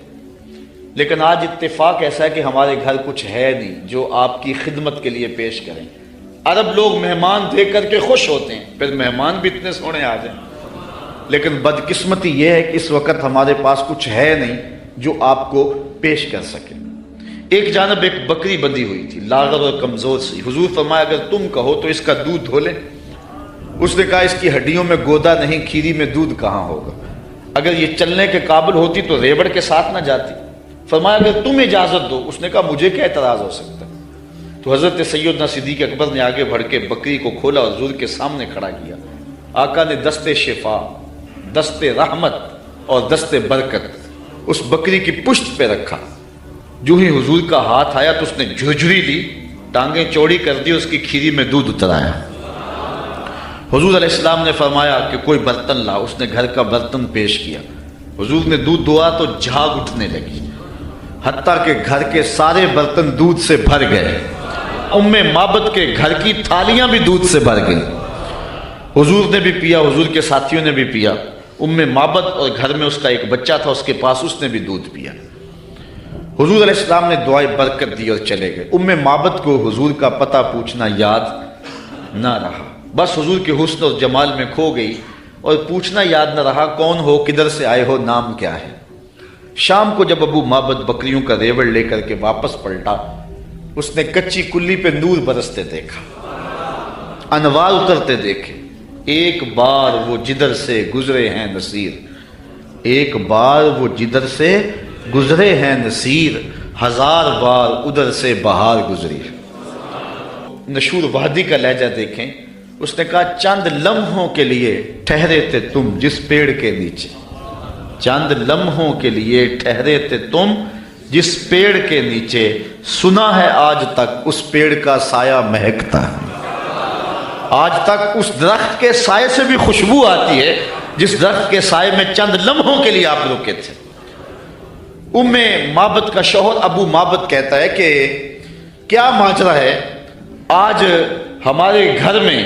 لیکن آج اتفاق ایسا ہے کہ ہمارے گھر کچھ ہے نہیں جو آپ کی خدمت کے لیے پیش کریں۔ عرب لوگ مہمان دیکھ کر کے خوش ہوتے ہیں، پھر مہمان بھی اتنے سونے آ جائیں، لیکن بدقسمتی یہ ہے کہ اس وقت ہمارے پاس کچھ ہے نہیں جو آپ کو پیش کر سکے۔ ایک جانب ایک بکری بندھی ہوئی تھی، لاغر اور کمزور سی۔ حضور فرمایا اگر تم کہو تو اس کا دودھ دھو لیں۔ اس نے کہا اس کی ہڈیوں میں گودا نہیں، کھیری میں دودھ کہاں ہوگا، اگر یہ چلنے کے قابل ہوتی تو ریبڑ کے ساتھ نہ جاتی۔ فرمایا اگر تم اجازت دو۔ اس نے کہا مجھے کیا اعتراض ہو سکتا ہے۔ تو حضرت سیدنا صدیق اکبر نے آگے بڑھ کے بکری کو کھولا اور حضور کے سامنے کھڑا کیا۔ آقا نے دست شفا، دست رحمت اور دست برکت اس بکری کی پشت پہ رکھا۔ جو ہی حضور کا ہاتھ آیا تو اس نے جھرجھری لی، ٹانگیں چوڑی کر دی، اس کی کھیری میں دودھ اتر آیا۔ حضور علیہ السلام نے فرمایا کہ کوئی برتن لا۔ اس نے گھر کا برتن پیش کیا، حضور نے دودھ دھوا تو جھاگ اٹھنے لگی، حتیٰ کہ گھر کے سارے برتن دودھ سے بھر گئے۔ معبد کے گھر کی تھالیاں بھی دودھ سے بھر گئی۔ حضور نے بھی پیا، حضور کے ساتھیوں نے بھی پیا۔ معبد اور گھر میں اس کا ایک بچہ تھا اس کے پاس، اس نے بھی دودھ پیا۔ حضور علیہ السلام نے دعائے برکت دی اور چلے گئے۔ معبد کو حضور کا پتہ پوچھنا یاد نہ رہا، بس حضور کے حسن اور جمال میں کھو گئی اور پوچھنا یاد نہ رہا کون ہو، کدھر سے آئے ہو، نام کیا ہے۔ شام کو جب معبد بکریوں کا ریوڑ لے کر کے واپس پلٹا، اس نے کچی کلی پہ نور برستے دیکھا، انوار اترتے دیکھے۔ ایک بار وہ جدھر سے گزرے ہیں نصیر، ایک بار وہ جدھر سے گزرے ہیں نصیر، 1000 بار ادھر سے بہار گزری۔ نشور وحدی کا لہجہ دیکھیں، اس نے کہا چند لمحوں کے لیے ٹھہرے تھے تم جس پیڑ کے نیچے، چند لمحوں کے لیے ٹھہرے تھے تم جس پیڑ کے نیچے، سنا ہے آج تک اس پیڑ کا سایہ مہکتا ہے۔ آج تک اس درخت کے سائے سے بھی خوشبو آتی ہے جس درخت کے سائے میں چند لمحوں کے لیے آپ رکے تھے۔ ام معبد کا شوہر ابو معبد کہتا ہے کہ کیا ماجرا ہے، آج ہمارے گھر میں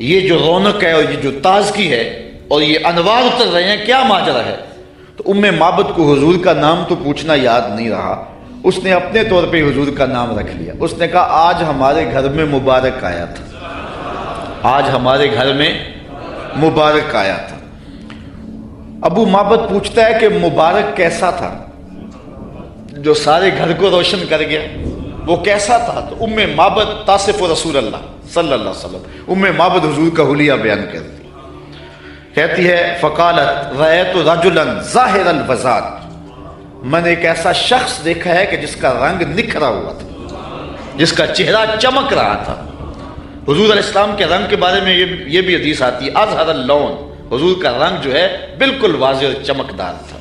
یہ جو رونق ہے اور یہ جو تازگی ہے اور یہ انوار اتر رہے ہیں، کیا ماجرا ہے؟ تو ام معبد کو حضور کا نام تو پوچھنا یاد نہیں رہا، اس نے اپنے طور پہ حضور کا نام رکھ لیا۔ اس نے کہا آج ہمارے گھر میں مبارک آیا تھا، آج ہمارے گھر میں مبارک آیا تھا۔ ابو معبد پوچھتا ہے کہ مبارک کیسا تھا جو سارے گھر کو روشن کر گیا، وہ کیسا تھا؟ تو ام معبد تاصف رسول اللہ صلی اللہ علیہ وسلم، ام معبد حضور کا حلیہ بیان کرتی، کہتی ہے فقالت رأیت رجلا ظاہر الوضاحت، میں نے ایک ایسا شخص دیکھا ہے کہ جس کا رنگ نکھرا ہوا تھا، جس کا چہرہ چمک رہا تھا۔ حضور علیہ السلام کے رنگ کے بارے میں یہ بھی حدیث آتی ہے اظہر اللون، حضور کا رنگ جو ہے بالکل واضح اور چمکدار تھا۔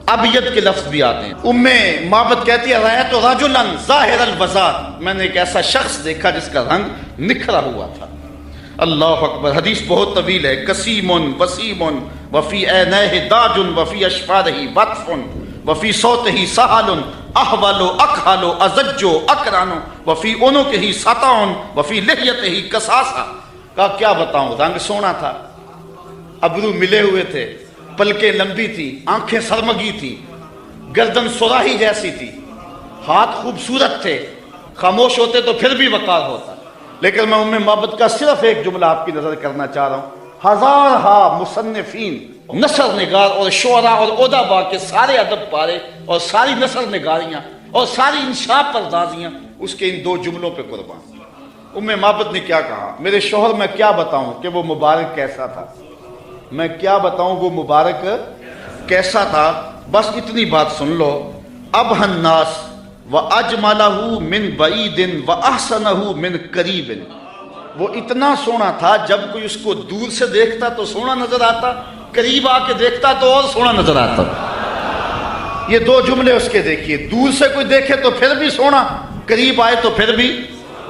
ابیض کے لفظ بھی آتے ہیں۔ ام معبد کہتی ہے رأیت رجلا ظاہر الوضاحت، میں نے ایک ایسا شخص دیکھا جس کا رنگ نکھرا ہوا تھا۔ اللہ اکبر، حدیث بہت طویل ہے۔ کسیم وسیم وفی عینیہ داج وفی اشفارہ وطف وفی صوتہ سہل احول اکحل ازج اکران وفی عنقہ سطع وفی لحیتہ کساسہ۔ کہا کیا بتاؤں، رنگ سونا تھا، ابرو ملے ہوئے تھے، پلکیں لمبی تھی، آنکھیں سرمگی تھی، گردن سراہی جیسی تھی، ہاتھ خوبصورت تھے، خاموش ہوتے تو پھر بھی وقار ہوتا۔ لیکن میں ام معبد کا صرف ایک جملہ آپ کی نظر کرنا چاہ رہا ہوں۔ ہزارہا مصنفین، نثر نگار اور شعراء اور ادبا کے سارے ادب پارے اور ساری نثر نگاریاں اور ساری انشاء پردازیاں اس کے ان دو جملوں پہ قربان۔ ام معبد نے کیا کہا، میرے شوہر میں کیا بتاؤں کہ وہ مبارک کیسا تھا، میں کیا بتاؤں وہ مبارک کیسا تھا، بس اتنی بات سن لو۔ ابہ الناس وَأَجْمَلَهُ مِنْ بَعِيدٍ وَأَحْسَنَهُ مِنْ قَرِيبٍ، وہ اتنا سونا تھا جب کوئی اس کو دور سے دیکھتا تو سونا نظر آتا، قریب آ کے دیکھتا تو اور سونا نظر آتا۔ یہ دو جملے اس کے دیکھیے، دور سے کوئی دیکھے تو پھر بھی سونا، قریب آئے تو پھر بھی۔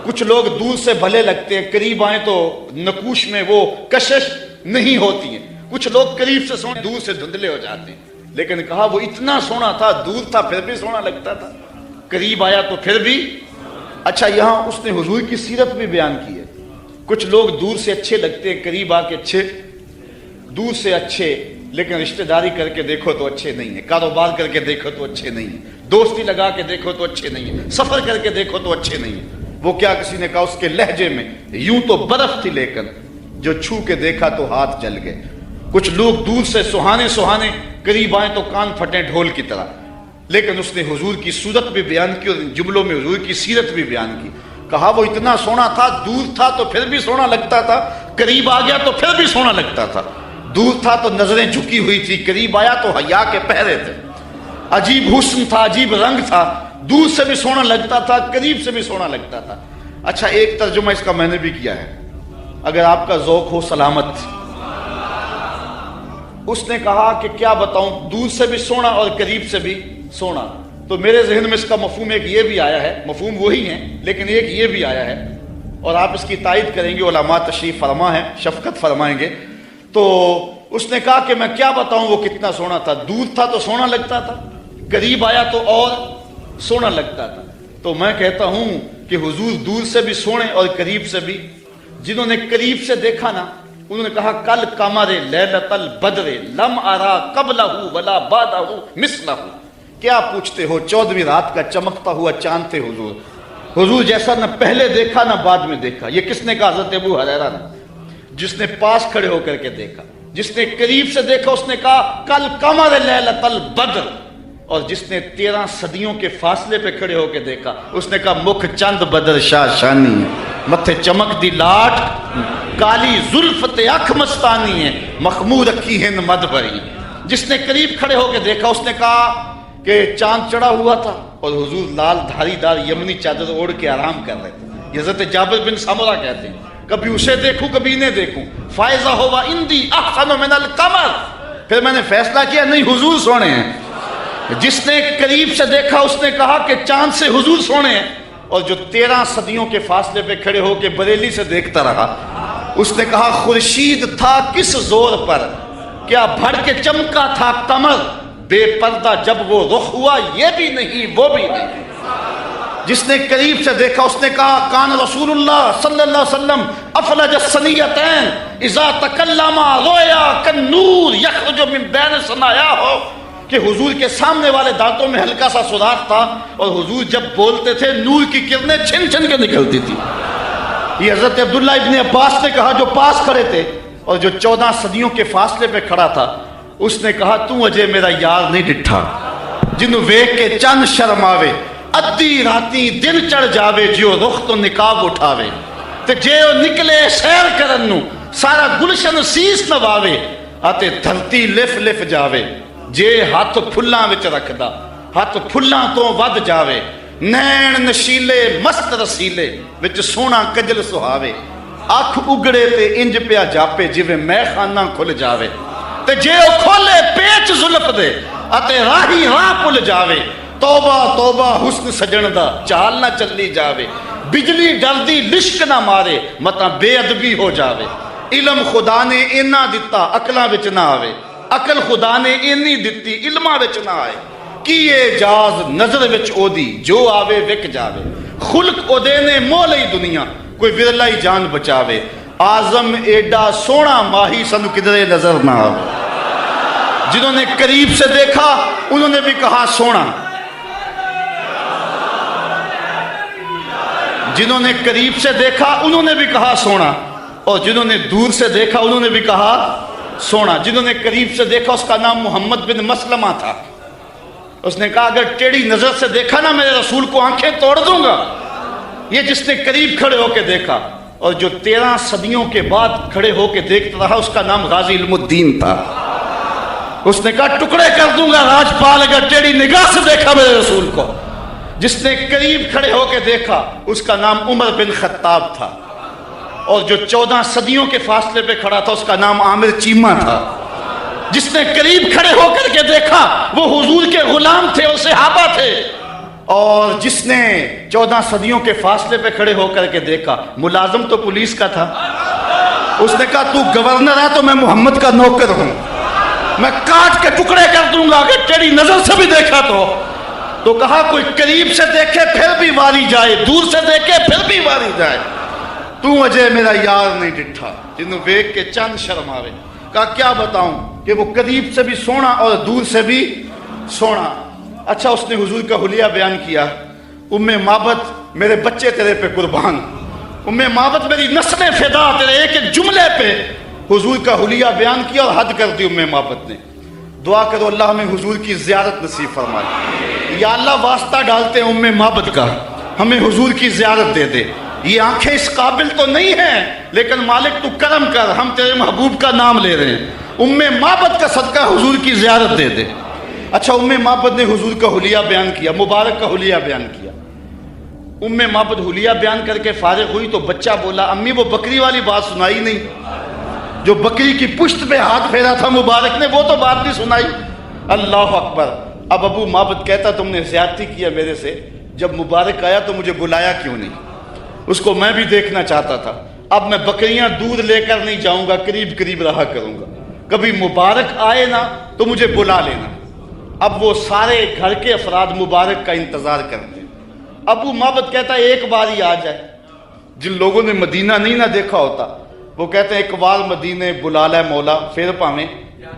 کچھ لوگ دور سے بھلے لگتے ہیں، قریب آئیں تو نقوش میں وہ کشش نہیں ہوتی ہیں۔ کچھ لوگ قریب سے سونے، دور سے دھندلے ہو جاتے ہیں۔ لیکن کہا وہ اتنا سونا تھا، دور تھا پھر بھی سونا لگتا تھا، قریب آیا تو پھر بھی۔ اچھا، یہاں اس نے حضور کی سیرت بھی بیان کی ہے۔ کچھ لوگ دور سے اچھے لگتے ہیں، قریب آ کے اچھے، دور سے اچھے لیکن رشتہ داری کر کے دیکھو تو اچھے نہیں ہیں، کاروبار کر کے دیکھو تو اچھے نہیں ہیں، دوستی لگا کے دیکھو تو اچھے نہیں ہیں، سفر کر کے دیکھو تو اچھے نہیں ہیں۔ وہ کیا، کسی نے کہا اس کے لہجے میں یوں تو برف تھی لیکن جو چھو کے دیکھا تو ہاتھ جل گئے۔ کچھ لوگ دور سے سہانے سہانے، قریب آئیں تو کان پھٹیں ڈھول کی طرح۔ لیکن اس نے حضور کی صورت بھی بیان کی اور ان جملوں میں حضور کی سیرت بھی بیان کی۔ کہا وہ اتنا سونا تھا، دور تھا تو پھر بھی سونا لگتا تھا، قریب آ گیا تو پھر بھی سونا لگتا تھا۔ دور تھا تو نظریں جھکی ہوئی تھی، قریب آیا تو حیا کے پہرے تھے۔ عجیب حسن تھا، عجیب رنگ تھا، دور سے بھی سونا لگتا تھا، قریب سے بھی سونا لگتا تھا۔ اچھا، ایک ترجمہ اس کا میں نے بھی کیا ہے، اگر آپ کا ذوق ہو سلامت۔ اس نے کہا کہ کیا بتاؤں، دور سے بھی سونا اور قریب سے بھی سونا۔ تو میرے ذہن میں اس کا مفہوم ایک یہ بھی آیا ہے، مفہوم وہی ہے لیکن ایک یہ بھی آیا ہے، اور آپ اس کی تائید کریں گے، علماء تشریف فرما ہے، شفقت فرمائیں گے۔ تو اس نے کہا کہ میں کیا بتاؤں وہ کتنا سونا تھا، دور تھا تو سونا لگتا تھا، قریب آیا تو اور سونا لگتا تھا۔ تو میں کہتا ہوں کہ حضور دور سے بھی سونے اور قریب سے بھی۔ جنہوں نے قریب سے دیکھا نا، انہوں نے کہا کل قمر لیلۃ البدر لم ارا قبلہ ولا بعدہ مثلہ۔ کیا پوچھتے ہو، 14ویں رات کا چمکتا ہوا چاند تھے حضور، حضور جیسا نہ پہلے دیکھا نہ بعد میں دیکھا۔ یہ کس نے کہا؟ حضرت ابو ہریرہ نے، جس نے پاس کھڑے ہو کر کے دیکھا۔ جس نے قریب سے دیکھا اس نے کہا کل قمر لیلۃ البدر، اور جس نے 13 صدیوں کے فاصلے پہ کھڑے ہو کے دیکھا اس نے کہا مکھ چند بدر شاہ شانی، متھے چمک دی لاٹ، کالی زلفت اکھ مستانی ہے، مخمور رکھی ہند مد بری۔ جس نے قریب کھڑے ہو کے دیکھا اس نے کہا کہ چاند چڑھا ہوا تھا اور حضور لال دھاری دار یمنی چادر اوڑھ کے آرام کر رہے تھے۔ حضرت جابر بن سمرہ کہتے ہیں کبھی اسے دیکھوں کبھی انہیں دیکھوں، فائزہ ہوا اندی احسن من القمر، پھر میں نے فیصلہ کیا نہیں حضور سونے ہیں۔ جس نے قریب سے دیکھا اس نے کہا کہ چاند سے حضور سونے ہیں، اور جو 13 صدیوں کے فاصلے پہ کھڑے ہو کے بریلی سے دیکھتا رہا، اس نے کہا خورشید تھا کس زور پر، کیا بھڑ کے چمکا تھا قمر، بے پردہ جب وہ رخ ہوا یہ بھی نہیں وہ بھی نہیں۔ جس نے قریب سے دیکھا اس نے کہا کان رسول اللہ صلی اللہ علیہ وسلم افلج الثنیتین اذا تکلم رویا کالنور یخرج من بین ثنایاہ، کہ حضور کے سامنے والے دانتوں میں ہلکا سا سوراخ تھا اور حضور جب بولتے تھے نور کی کرنیں چھن چھن کے نکلتی تھی۔ یہ حضرت عبداللہ ابن عباس نے کہا جو پاس کھڑے تھے اور جو 14 صدیوں کے فاصلے پہ کھڑا تھا، اس نے کہا تو اجے میرا یار نہیں ڈٹھا، جنوں ویکھ کے چند شرم آوے، ادھی راتی دن چڑھ جاوے، جیو رخ تو نقاب اٹھاوے، تے جے او نکلے سیر کرن نو سارا گلشن سیس نواوے، آتے دھرتی لف لف جاوے، جے ہاتھ پھلاں وچ رکھدا ہاتھ پھلاں تو ود جاوے، نین نشیلے مست رسیلے وچ سونا کجل سہاوے، اکھ اگڑے تے انج پیا جاپے جویں میں خانہ کھل جاوے، تے جے او کھولے پیچ زلف دے اتے راہی راہ پل جاوے، توبہ توبہ حسن سجن دا چال نہ چلی جاوے، بجلی ڈردی لشک نہ مارے مطا بے ادبی ہو جاوے، علم خدا نے اینا دتا عقلاں وچ نہ آوے، عقل خدا نے اینی دتی علماں وچ نہ آئے، کیے جاز نظر وچ او دی جو آوے وک جاوے، خلق او دے نے مول ہی دنیا کوئی ورلا ہی جان بچاوے، آزم ایڈا سونا ماہی سنو کدرے نظر نہ آوے۔ جنہوں نے قریب سے دیکھا انہوں نے بھی کہا سونا، جنہوں نے قریب سے دیکھا انہوں نے بھی کہا سونا، اور جنہوں نے دور سے دیکھا انہوں نے بھی کہا سونا۔ جنہوں نے قریب سے دیکھا اس کا نام محمد بن مسلمہ تھا، اس نے کہا اگر ٹیڑھی نظر سے دیکھا نا میرے رسول کو آنکھیں توڑ دوں گا۔ یہ جس نے قریب کھڑے ہو کے دیکھا، اور جو 13 صدیوں کے بعد کھڑے ہو کے دیکھتا رہا اس کا نام غازی علم الدین تھا، اس نے کہا ٹکڑے کر دوں گا راجپال اگر ٹیڑھی نگاہ سے دیکھا میرے رسول کو۔ جس نے قریب کھڑے ہو کے دیکھا اس کا نام عمر بن خطاب تھا، اور جو 14 صدیوں کے فاصلے پہ کھڑا تھا اس کا نام عامر چیمہ تھا۔ جس نے قریب کھڑے ہو کر کے دیکھا وہ حضور کے غلام تھے اور صحابہ تھے، اور جس نے 14 صدیوں کے فاصلے پہ کھڑے ہو کر کے دیکھا ملازم تو پولیس کا تھا، اس نے کہا تو گورنر ہے تو میں محمد کا نوکر ہوں، میں کاٹ کے ٹکڑے کر دوں گا اگر ٹیڑھی نظر سے بھی دیکھا تو کہا کوئی قریب سے دیکھے پھر بھی واری جائے، دور سے دیکھے پھر بھی واری جائے، تو اجے میرا یار نہیں ڈٹھا جنوں ویکھ کے چند شرم آوے۔ کہا کیا بتاؤں کہ وہ قریب سے بھی سونا اور دور سے بھی سونا۔ اچھا اس نے حضور کا حلیہ بیان کیا، ام معبد میرے بچے تیرے پہ قربان، ام معبد میری نسلیں فدا تیرے ایک ایک جملے پہ حضور کا حلیہ بیان کیا اور حد کر دی ام معبد نے۔ دعا کرو اللہ ہمیں حضور کی زیارت نصیب فرمائے۔ یا اللہ واسطہ ڈالتے ہیں ام معبد کا، ہمیں حضور کی زیارت دے دے۔ یہ آنکھیں اس قابل تو نہیں ہیں لیکن مالک تو کرم کر، ہم تیرے محبوب کا نام لے رہے ہیں، ام معبد کا صدقہ حضور کی زیارت دے دے۔ اچھا ام معبد نے حضور کا حلیہ بیان کیا، مبارک کا حلیہ بیان کیا۔ ام معبد حلیہ بیان کر کے فارغ ہوئی تو بچہ بولا امی وہ بکری والی بات سنائی نہیں، جو بکری کی پشت پہ ہاتھ پھیرا تھا مبارک نے وہ تو بات نہیں سنائی۔ اللہ اکبر۔ اب ابو معبد کہتا تم نے زیادتی کیا میرے سے، جب مبارک آیا تو مجھے بلایا کیوں نہیں، اس کو میں بھی دیکھنا چاہتا تھا، اب میں بکریاں دودھ لے کر نہیں جاؤں گا، قریب قریب رہا کروں گا، کبھی مبارک آئے نا تو مجھے بلا لینا۔ اب وہ سارے گھر کے افراد مبارک کا انتظار کرتے ہیں۔ ابو معبد کہتا ہے ایک بار ہی آ جائے، جن لوگوں نے مدینہ نہیں نہ دیکھا ہوتا وہ کہتے ہیں ایک بار مدینے بلا لے مولا پھر پاویں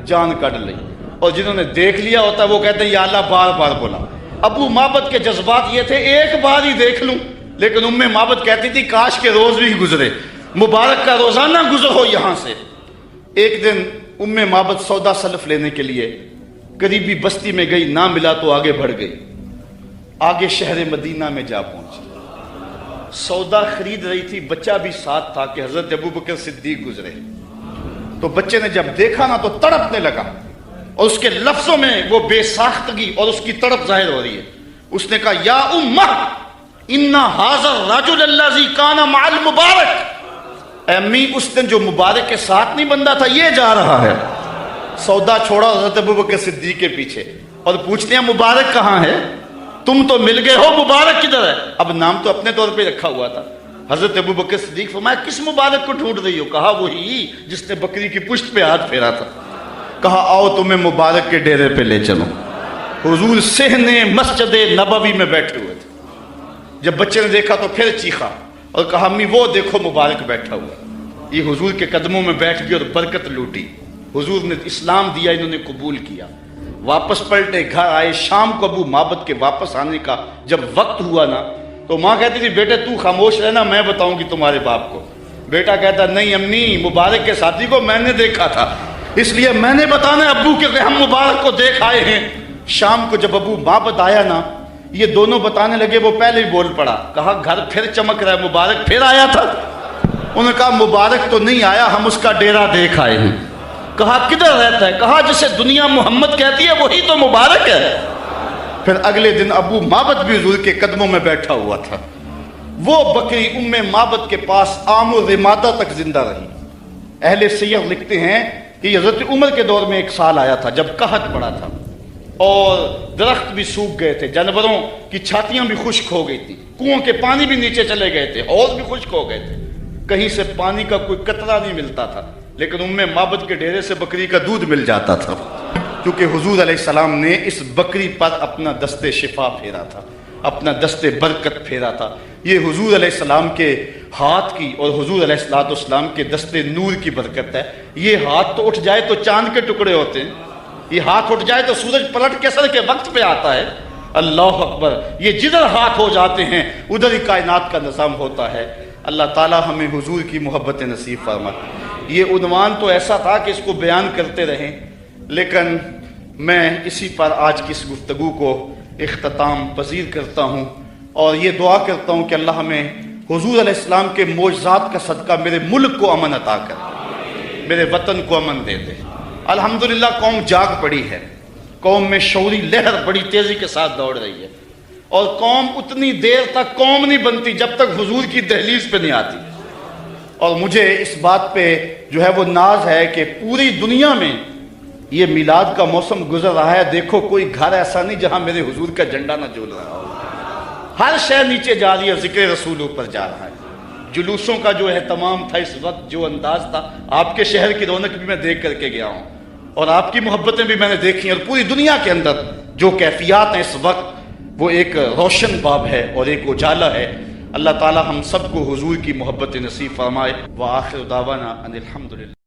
جان کٹ لئی، اور جنہوں نے دیکھ لیا ہوتا وہ کہتے ہیں یا اللہ بار بار بلا۔ ابو معبد کے جذبات یہ تھے ایک بار ہی دیکھ لوں، لیکن ام معبد کہتی تھی کاش کے روز بھی گزرے، مبارک کا روزانہ گزر ہو یہاں سے۔ ایک دن ام معبد سودا سلف لینے کے لیے قریبی بستی میں گئی، نہ ملا تو آگے بڑھ گئی، آگے شہر مدینہ میں جا پہنچی، سودا خرید رہی تھی، بچہ بھی ساتھ تھا کہ حضرت ابوبکر صدیق گزرے، تو بچے نے جب دیکھا نا تو تڑپنے لگا، اور اس کے لفظوں میں وہ بے ساختگی اور اس کی تڑپ ظاہر ہو رہی ہے۔ اس نے کہا یا امہ ان ھذا الرجل الذی کان مع المبارک، اے امی اس دن جو مبارک کے ساتھ نہیں بندہ تھا یہ جا رہا ہے۔ سودا چھوڑا حضرت ابوبکر صدیق کے پیچھے اور پوچھتے ہیں مبارک کہاں ہے؟ تم تو مل گئے ہو، مبارک کدھر ہے؟ اب نام تو اپنے طور پہ رکھا ہوا تھا۔ حضرت ابوبکر صدیق فرمایا کس مبارک کو ڈھونڈ رہی ہو؟ کہا وہی جس نے بکری کی پشت پہ ہاتھ پھیرا تھا۔ کہا آؤ تمہیں مبارک کے ڈیرے پہ لے چلو۔ حضور صحن مسجد نبوی میں بیٹھے ہوئے تھے۔ جب بچے نے دیکھا تو پھر چیخا اور کہا امی وہ دیکھو مبارک بیٹھا ہوا۔ یہ حضور کے قدموں میں بیٹھ گئی اور برکت لوٹی۔ حضور نے اسلام دیا، انہوں نے قبول کیا، واپس پلٹے، گھر آئے۔ شام کو ابو معبد کے واپس آنے کا جب وقت ہوا نا تو ماں کہتی تھی بیٹے تو خاموش رہنا، میں بتاؤں گی تمہارے باپ کو۔ بیٹا کہتا نہیں امی، مبارک کے ساتھی کو میں نے دیکھا تھا، اس لیے میں نے بتانا ابو کہ ہم مبارک کو دیکھ آئے ہیں۔ شام کو جب ابو معبد آیا نا، یہ دونوں بتانے لگے، وہ پہلے ہی بول پڑا، کہا گھر پھر چمک رہا ہے، مبارک پھر آیا تھا؟ انہوں نے کہا مبارک تو نہیں آیا، ہم اس کا ڈیرا دیکھ آئے ہیں۔ کہا کدھر رہتا ہے؟ کہا جسے دنیا محمد کہتی ہے وہی تو مبارک ہے۔ پھر اگلے دن ابو معبد بھی حضور کے قدموں میں بیٹھا ہوا تھا۔ وہ بکری ام معبد کے پاس عام و رمادہ تک زندہ رہی۔ اہل سیر لکھتے ہیں کہ حضرت عمر کے دور میں ایک سال آیا تھا جب قحط پڑا تھا اور درخت بھی سوکھ گئے تھے، جانوروں کی چھاتیاں بھی خشک ہو گئی تھی، کنووں کے پانی بھی نیچے چلے گئے تھے، حوض بھی خشک ہو گئے تھے، کہیں سے پانی کا کوئی قطرہ نہیں ملتا تھا، لیکن ام معبد کے ڈیرے سے بکری کا دودھ مل جاتا تھا، کیونکہ حضور علیہ السلام نے اس بکری پر اپنا دست شفا پھیرا تھا، اپنا دست برکت پھیرا تھا۔ یہ حضور علیہ السلام کے ہاتھ کی اور حضور علیہ السلام کے دست نور کی برکت ہے۔ یہ ہاتھ تو اٹھ جائے تو چاند کے ٹکڑے ہوتے ہیں، یہ ہاتھ اٹھ جائے تو سورج پلٹ کے سر کے وقت پہ آتا ہے۔ اللہ اکبر، یہ جدھر ہاتھ ہو جاتے ہیں ادھر ہی کائنات کا نظام ہوتا ہے۔ اللہ تعالی ہمیں حضور کی محبت نصیب فرمائے۔ یہ عنوان تو ایسا تھا کہ اس کو بیان کرتے رہیں، لیکن میں اسی پر آج کی اس گفتگو کو اختتام پذیر کرتا ہوں اور یہ دعا کرتا ہوں کہ اللہ ہمیں حضور علیہ السلام کے معجزات کا صدقہ میرے ملک کو امن عطا کر، میرے وطن کو امن دے دے۔ الحمدللہ قوم جاگ پڑی ہے، قوم میں شعوری لہر بڑی تیزی کے ساتھ دوڑ رہی ہے، اور قوم اتنی دیر تک قوم نہیں بنتی جب تک حضور کی دہلیز پہ نہیں آتی۔ اور مجھے اس بات پہ جو ہے وہ ناز ہے کہ پوری دنیا میں یہ میلاد کا موسم گزر رہا ہے، دیکھو کوئی گھر ایسا نہیں جہاں میرے حضور کا جھنڈا نہ جھول رہا ہو، ہر شے نیچے جا رہی ہے، ذکر رسول اوپر جا رہا ہے۔ جلوسوں کا جو اہتمام تھا اس وقت، جو انداز تھا، آپ کے شہر کی رونق بھی میں دیکھ کر کے گیا ہوں اور آپ کی محبتیں بھی میں نے دیکھی ہیں، اور پوری دنیا کے اندر جو کیفیات ہیں اس وقت وہ ایک روشن باب ہے اور ایک اجالا ہے۔ اللہ تعالی ہم سب کو حضور کی محبت نصیب فرمائے۔ وآخر دعوانا ان الحمدللہ۔